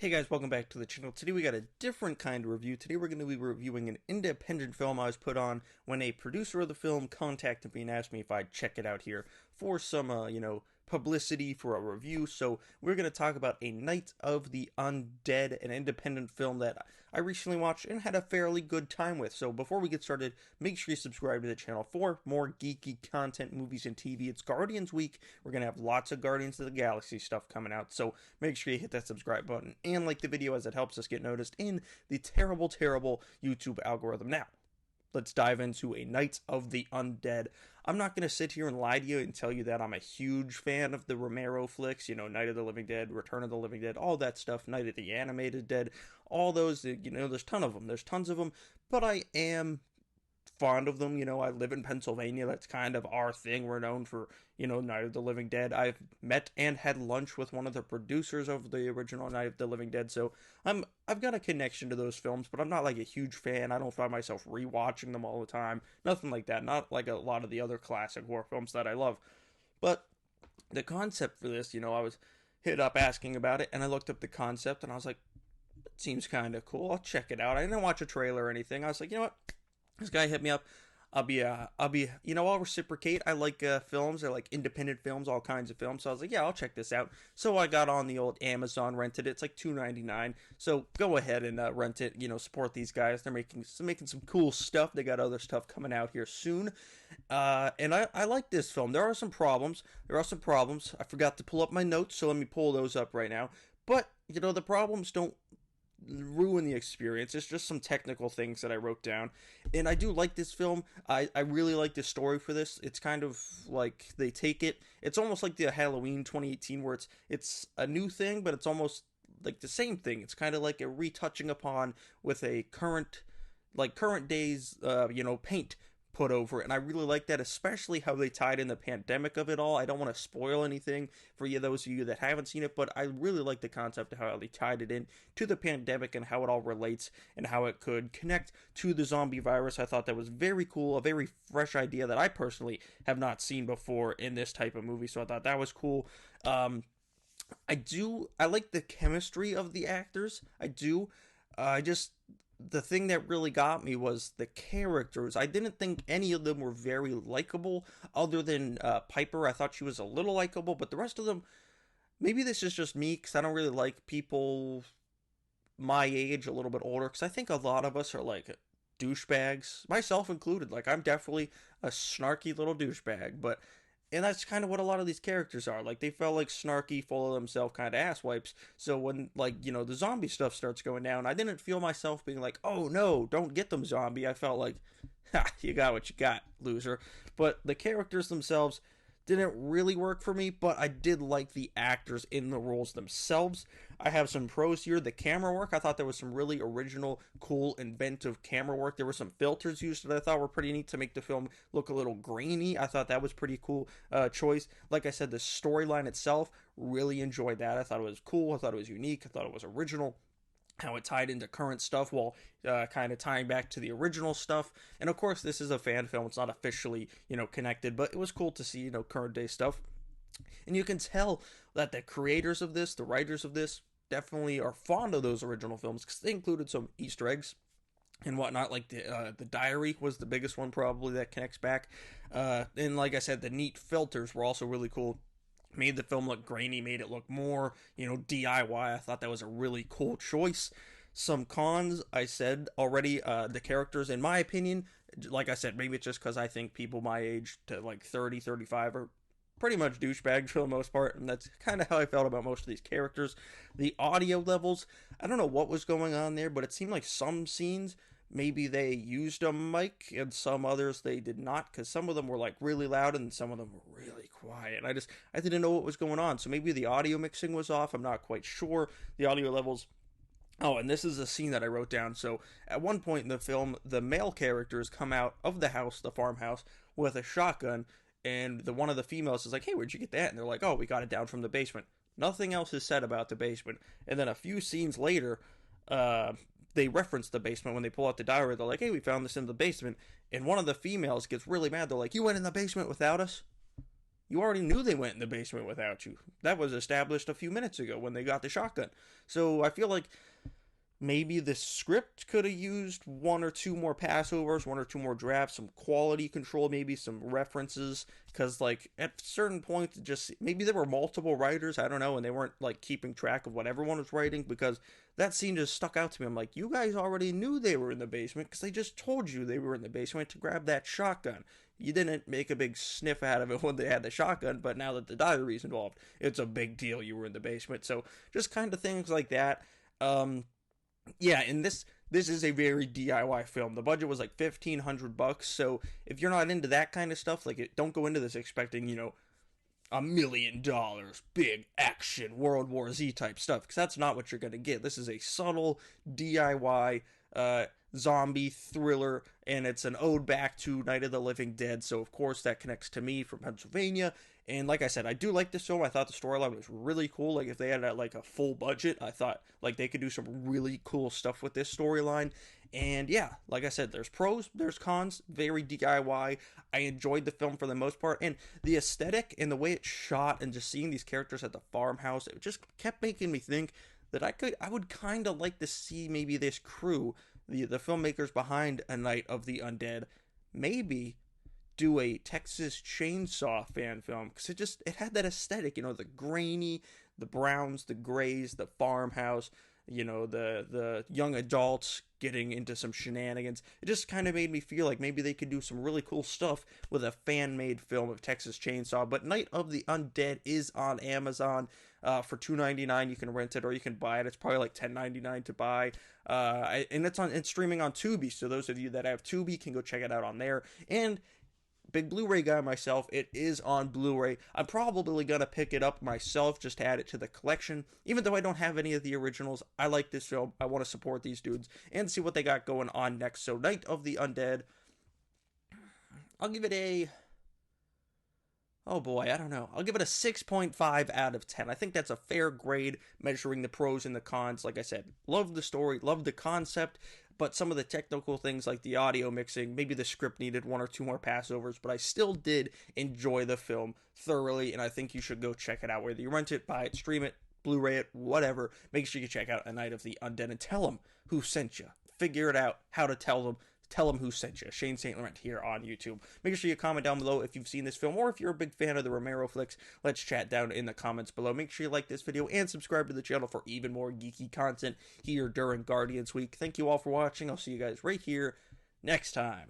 Hey guys, welcome back to the channel. Today we got a different kind of review. Today we're going to be reviewing an independent film I was put on when a producer of the film contacted me and asked me if I'd check it out here for some, publicity for a review. So we're going to talk about A Night of the Undead, an independent film that I recently watched and had a fairly good time with. So before we get started, make sure you subscribe to the channel for more geeky content, movies, and TV. It's Guardians Week. We're going to have lots of Guardians of the Galaxy stuff coming out. So make sure you hit that subscribe button and like the video as it helps us get noticed in the terrible, terrible YouTube algorithm. Now, let's dive into A Night of the Undead. I'm not going to sit here and lie to you and tell you that I'm a huge fan of the Romero flicks, Night of the Living Dead, Return of the Living Dead, all that stuff, Night of the Animated Dead, all those, there's a ton of them. There's tons of them, but I am fond of them. I live in Pennsylvania. That's kind of our thing. We're known for, Night of the Living Dead. I've met and had lunch with one of the producers of the original Night of the Living Dead, so I've got a connection to those films, but I'm not like a huge fan. I don't find myself rewatching them all the time. Nothing like that. Not like a lot of the other classic horror films that I love. But the concept for this, I was hit up asking about it, and I looked up the concept, and I was like, it seems kind of cool. I'll check it out. I didn't watch a trailer or anything. I was like, you know what? This guy hit me up. I'll reciprocate. I like films. I like independent films, all kinds of films. So I was like, yeah, I'll check this out. So I got on the old Amazon, rented it. It's like $2.99. So go ahead and rent it. Support these guys. They're making some cool stuff. They got other stuff coming out here soon. And I like this film. There are some problems. I forgot to pull up my notes, so let me pull those up right now. But the problems don't ruin the experience. It's just some technical things that I wrote down. And I do like this film. I really like the story for this. It's kind of like they take it. It's almost like the Halloween 2018 where it's a new thing, but it's almost like the same thing. It's kind of like a retouching upon with a current days paint put over it, and I really like that, especially how they tied in the pandemic of it all. I don't want to spoil anything for those of you that haven't seen it, but I really like the concept of how they tied it in to the pandemic and how it all relates and how it could connect to the zombie virus. I thought that was very cool, a very fresh idea that I personally have not seen before in this type of movie, so I thought that was cool. I like the chemistry of the actors. I do. I just the thing that really got me was the characters. I didn't think any of them were very likable, other than Piper. I thought she was a little likable, but the rest of them, maybe this is just me because I don't really like people my age, a little bit older, because I think a lot of us are like douchebags, myself included. Like, I'm definitely a snarky little douchebag, but and that's kind of what a lot of these characters are. Like, they felt like snarky, full of themselves kind of asswipes. So when, like, the zombie stuff starts going down, I didn't feel myself being like, oh no, don't get them, zombie. I felt like, ha, you got what you got, loser. But the characters themselves didn't really work for me, but I did like the actors in the roles themselves. I have some pros here. The camera work, I thought there was some really original, cool, inventive camera work. There were some filters used that I thought were pretty neat to make the film look a little grainy. I thought that was pretty cool choice. Like I said, the storyline itself, really enjoyed that. I thought it was cool. I thought it was unique. I thought it was original, how it tied into current stuff while kind of tying back to the original stuff. And of course, this is a fan film. It's not officially, connected, but it was cool to see, current day stuff. And you can tell that the creators of this, the writers of this, definitely are fond of those original films because they included some Easter eggs and whatnot. Like the diary was the biggest one probably that connects back. And like I said, the neat filters were also really cool. Made the film look grainy, made it look more, DIY. I thought that was a really cool choice. Some cons, I said already, the characters, in my opinion, like I said, maybe it's just because I think people my age to like 30, 35 are pretty much douchebags for the most part, and that's kind of how I felt about most of these characters. The audio levels, I don't know what was going on there, but it seemed like some scenes maybe they used a mic and some others they did not, because some of them were like really loud and some of them were really quiet. I didn't know what was going on, so maybe the audio mixing was off. I'm not quite sure. The audio levels. Oh, and this is a scene that I wrote down. So at one point in the film, the male characters come out of the house, the farmhouse, with a shotgun, and the one of the females is like, "Hey, where'd you get that?" And they're like, "Oh, we got it down from the basement." Nothing else is said about the basement. And then a few scenes later, uh, they reference the basement when they pull out the diary. They're like, "Hey, we found this in the basement." And one of the females gets really mad. They're like, "You went in the basement without us? You already knew they went in the basement without you. That was established a few minutes ago when they got the shotgun. So I feel like maybe the script could have used one or two more passovers, one or two more drafts, some quality control, maybe some references, because like at certain points, just maybe there were multiple writers, I don't know, and they weren't like keeping track of what everyone was writing, because that scene just stuck out to me. I'm like, you guys already knew they were in the basement because they just told you they were in the basement to grab that shotgun. You didn't make a big sniff out of it when they had the shotgun, but now that the diary's involved, it's a big deal you were in the basement. So just kind of things like that. Yeah, and this is a very DIY film. The budget was like $1,500, so if you're not into that kind of stuff, like don't go into this expecting, $1 million, big action, World War Z type stuff, because that's not what you're gonna get. This is a subtle DIY zombie thriller, and it's an ode back to Night of the Living Dead, so of course that connects to me from Pennsylvania. And like I said, I do like this film. I thought the storyline was really cool. Like if they had like a full budget, I thought like they could do some really cool stuff with this storyline. And yeah, like I said, there's pros, there's cons, very DIY. I enjoyed the film for the most part, and the aesthetic and the way it's shot and just seeing these characters at the farmhouse, it just kept making me think that I would kind of like to see maybe this crew, the filmmakers behind A Night of the Undead, maybe do a Texas Chainsaw fan film, because it had that aesthetic, the grainy, the browns, the grays, the farmhouse, the young adults getting into some shenanigans. It just kind of made me feel like maybe they could do some really cool stuff with a fan-made film of Texas Chainsaw. But Night of the Undead is on Amazon for $2.99. You can rent it or you can buy it. It's probably like $10.99 to buy. And it's streaming on Tubi, so those of you that have Tubi can go check it out on there. And big Blu-ray guy myself, it is on Blu-ray. I'm probably gonna pick it up myself, just to add it to the collection. Even though I don't have any of the originals, I like this film. I want to support these dudes and see what they got going on next. So Night of the Undead, I'll give it oh boy, I don't know. I'll give it a 6.5 out of 10. I think that's a fair grade, measuring the pros and the cons. Like I said, love the story, love the concept, but some of the technical things like the audio mixing, maybe the script needed one or two more passovers, but I still did enjoy the film thoroughly, and I think you should go check it out. Whether you rent it, buy it, stream it, Blu-ray it, whatever, make sure you check out A Night of the Undead and tell them who sent you. Figure it out how to tell them. Tell them who sent you. Shane StLaurent here on YouTube. Make sure you comment down below if you've seen this film or if you're a big fan of the Romero flicks. Let's chat down in the comments below. Make sure you like this video and subscribe to the channel for even more geeky content here during Guardians Week. Thank you all for watching. I'll see you guys right here next time.